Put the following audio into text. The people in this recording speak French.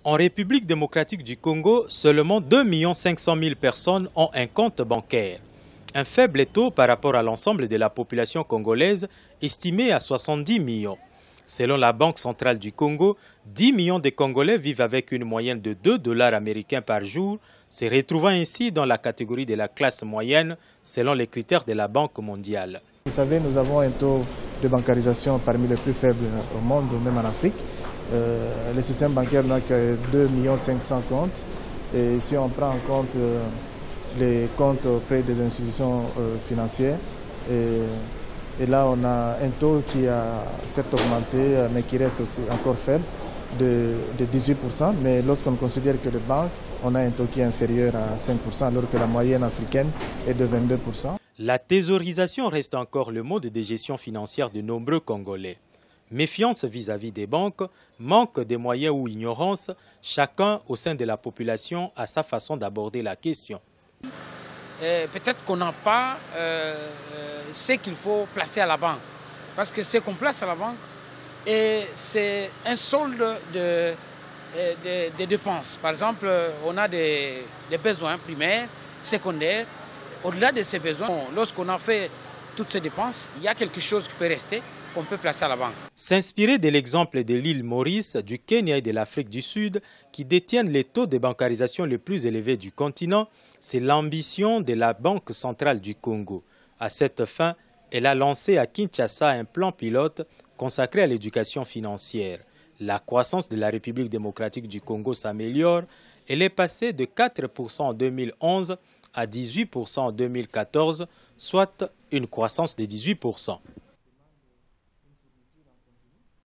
En République démocratique du Congo, seulement 2 500 000 personnes ont un compte bancaire. Un faible taux par rapport à l'ensemble de la population congolaise, estimée à 70 millions. Selon la Banque centrale du Congo, 10 millions de Congolais vivent avec une moyenne de 2 dollars américains par jour, se retrouvant ainsi dans la catégorie de la classe moyenne selon les critères de la Banque mondiale. Vous savez, nous avons un taux de bancarisation parmi les plus faibles au monde, même en Afrique. Le système bancaire n'a que 2 500 000 comptes. Et si on prend en compte les comptes auprès des institutions financières, et là on a un taux qui a certes augmenté, mais qui reste aussi encore faible, de 18%. Mais lorsqu'on considère que les banques, on a un taux qui est inférieur à 5%, alors que la moyenne africaine est de 22%. La thésaurisation reste encore le mode de gestion financière de nombreux Congolais. Méfiance vis-à-vis des banques, manque de moyens ou ignorance, chacun au sein de la population a sa façon d'aborder la question. Peut-être qu'on n'a pas ce qu'il faut placer à la banque. Parce que ce qu'on place à la banque, c'est un solde de dépenses. Par exemple, on a des besoins primaires, secondaires. Au-delà de ces besoins, lorsqu'on a fait toutes ces dépenses, il y a quelque chose qui peut rester, qu'on peut placer à la banque. S'inspirer de l'exemple de l'île Maurice, du Kenya et de l'Afrique du Sud, qui détiennent les taux de bancarisation les plus élevés du continent, c'est l'ambition de la Banque centrale du Congo. À cette fin, elle a lancé à Kinshasa un plan pilote consacré à l'éducation financière. La croissance de la République démocratique du Congo s'améliore. Elle est passée de 4% en 2011 à 18% en 2014, soit une croissance de 18%.